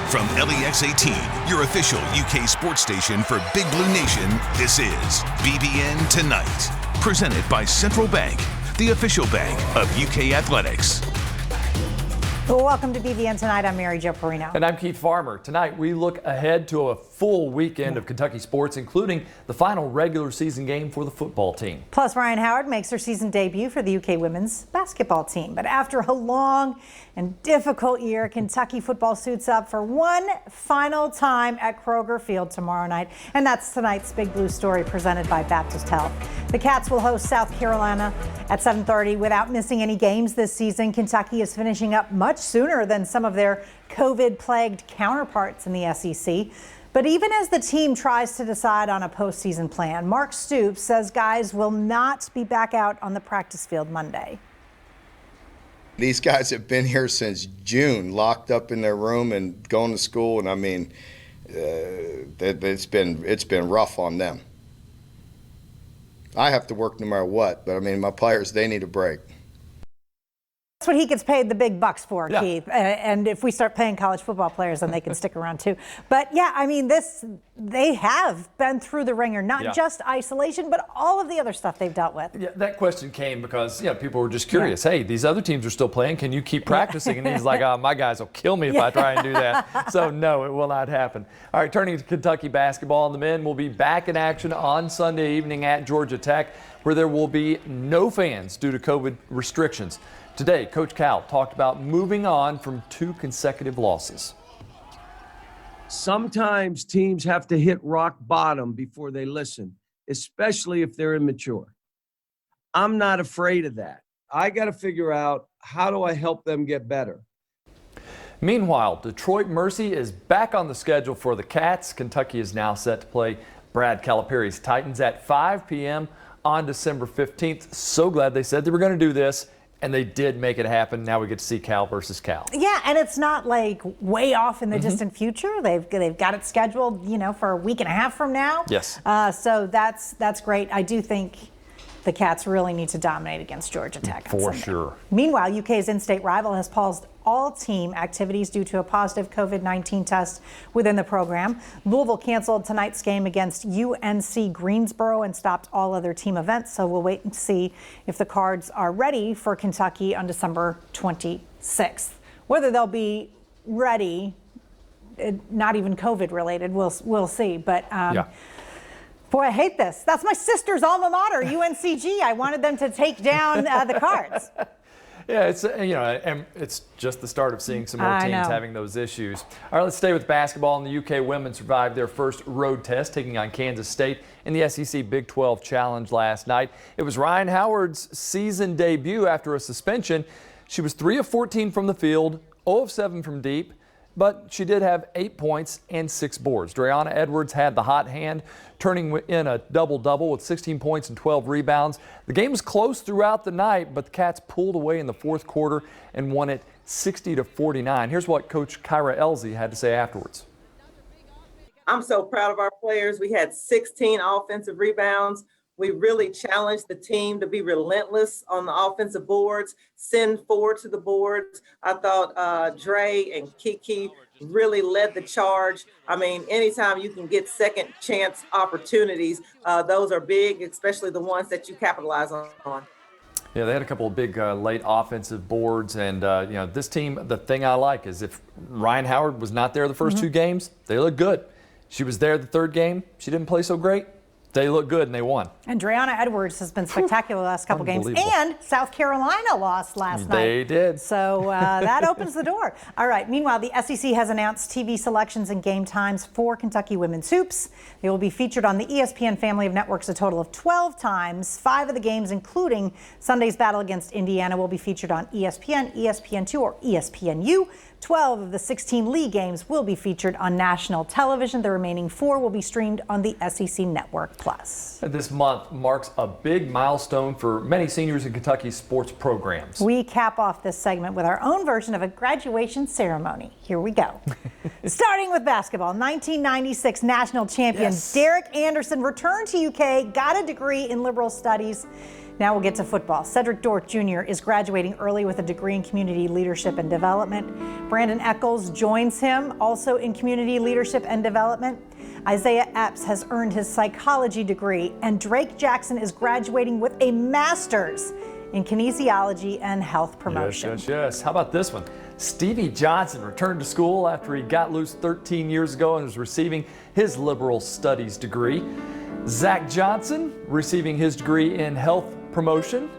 From LEX 18, your official UK sports station for Big Blue Nation, this is BBN Tonight. Presented by Central Bank, the official bank of UK athletics. Well, welcome to BBN Tonight. I'm Mary Jo Perino. And I'm Keith Farmer. Tonight, we look ahead to a full weekend of Kentucky sports, including the final regular season game for the football team. Plus, Ryan Howard makes her season debut for the UK women's basketball team. But after a long and difficult year, Kentucky football suits up for one final time at Kroger Field tomorrow night. And that's tonight's Big Blue Story presented by Baptist Health. The Cats will host South Carolina at 7:30 without missing any games this season. Kentucky is finishing up much sooner than some of their COVID-plagued counterparts in the SEC. But even as the team tries to decide on a postseason plan, Mark Stoops says guys will not be back out on the practice field Monday. These guys have been here since June, locked up in their room and going to school, and I mean, it's been rough on them. I have to work no matter what, but I mean, my players, they need a break. That's what he gets paid the big bucks for, yeah. Keith. And if we start paying college football players, then they can stick around too. But yeah, I mean, they have been through the ringer, not just isolation, but all of the other stuff they've dealt with. Yeah, that question came because people were just curious. Hey, these other teams are still playing. Can you keep practicing? And he's like, oh, my guys will kill me if I try and do that. So no, it will not happen. All right, turning to Kentucky basketball, the men will be back in action on Sunday evening at Georgia Tech, where there will be no fans due to COVID restrictions. Today, Coach Cal talked about moving on from 2 consecutive losses. Sometimes teams have to hit rock bottom before they listen, especially if they're immature. I'm not afraid of that. I got to figure out, how do I help them get better? Meanwhile, Detroit Mercy is back on the schedule for the Cats. Kentucky is now set to play Brad Calipari's Titans at 5 p.m. on December 15th. So glad they said they were going to do this. And they did make it happen. Now we get to see Cal versus Cal. Yeah, and it's not like way off in the distant future. They've got it scheduled, for a week and a half from now. Yes. So that's great. I do think the Cats really need to dominate against Georgia Tech on Sunday. Sure. Meanwhile, UK's in-state rival has paused all team activities due to a positive COVID-19 test within the program. Louisville canceled tonight's game against UNC Greensboro and stopped all other team events. So we'll wait and see if the Cards are ready for Kentucky on December 26th. Whether they'll be ready, not even COVID related, we'll see. But boy, I hate this. That's my sister's alma mater, UNCG. I wanted them to take down the Cards. Yeah, it's and it's just the start of seeing some more teams having those issues. All right, let's stay with basketball. And the UK women survived their first road test, taking on Kansas State in the SEC Big 12 Challenge last night. It was Ryan Howard's season debut after a suspension. She was 3 of 14 from the field, 0 of 7 from deep, but she did have 8 points and 6 boards. Dre'Ana Edwards had the hot hand, turning in a double-double with 16 points and 12 rebounds. The game was close throughout the night, but the Cats pulled away in the fourth quarter and won it 60-49. Here's what Coach Kyra Elzy had to say afterwards. I'm so proud of our players. We had 16 offensive rebounds. We really challenged the team to be relentless on the offensive boards, send forward to the boards. I thought Dre and Kiki really led the charge. I mean, anytime you can get second chance opportunities, those are big, especially the ones that you capitalize on. Yeah, they had a couple of big late offensive boards. And, this team, the thing I like is if Ryan Howard was not there the first 2 games, they look good. She was there the third game. She didn't play so great. They look good, and they won. And Dre'Ana Edwards has been spectacular the last couple games. And South Carolina lost last night. They did. So that opens the door. All right. Meanwhile, the SEC has announced TV selections and game times for Kentucky women's hoops. They will be featured on the ESPN family of networks a total of 12 times. 5 of the games, including Sunday's battle against Indiana, will be featured on ESPN, ESPN2, or ESPNU. 12 of the 16 league games will be featured on national television. The remaining 4 will be streamed on the SEC Network Plus. This month marks a big milestone for many seniors in Kentucky's sports programs. We cap off this segment with our own version of a graduation ceremony. Here we go. Starting with basketball, 1996 national champion Derek Anderson returned to UK, got a degree in liberal studies. Now we'll get to football. Cedric Dort Jr. is graduating early with a degree in community leadership and development. Brandon Eccles joins him, also in community leadership and development. Isaiah Epps has earned his psychology degree, and Drake Jackson is graduating with a master's in kinesiology and health promotion. Yes. How about this one? Stevie Johnson returned to school after he got loose 13 years ago and is receiving his liberal studies degree. Zach Johnson receiving his degree in health promotion.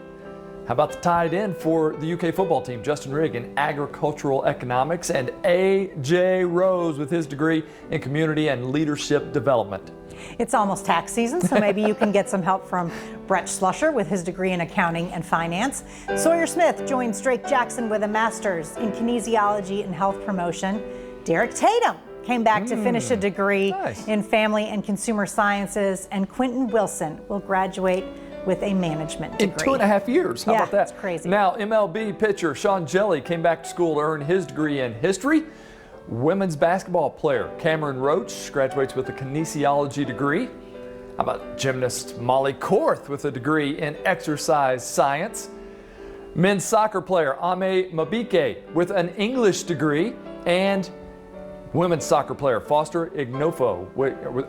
How about the tight end for the UK football team, Justin Rigg, in agricultural economics, and A.J. Rose with his degree in community and leadership development. It's almost tax season, so maybe you can get some help from Brett Schlusher with his degree in accounting and finance. Sawyer Smith joins Drake Jackson with a master's in kinesiology and health promotion. Derek Tatum came back to finish a degree in family and consumer sciences, and Quentin Wilson will graduate with a management degree. In 2.5 years. How about that? That's crazy. Now, MLB pitcher Sean Jelly came back to school to earn his degree in history. Women's basketball player Cameron Roach graduates with a kinesiology degree. How about gymnast Molly Korth with a degree in exercise science? Men's soccer player Ame Mabike with an English degree, and women's soccer player Foster Ignofo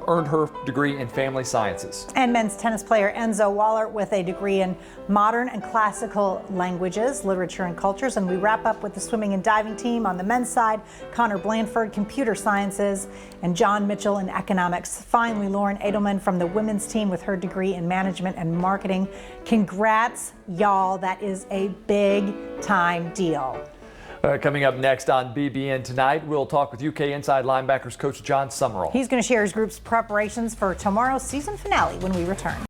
earned her degree in family sciences. And men's tennis player Enzo Waller with a degree in modern and classical languages, literature, and cultures. And we wrap up with the swimming and diving team. On the men's side, Connor Blanford, computer sciences, and John Mitchell in economics. Finally, Lauren Edelman from the women's team with her degree in management and marketing. Congrats, y'all. That is a big time deal. Coming up next on BBN Tonight, we'll talk with UK Inside Linebackers coach John Summerall. He's going to share his group's preparations for tomorrow's season finale when we return.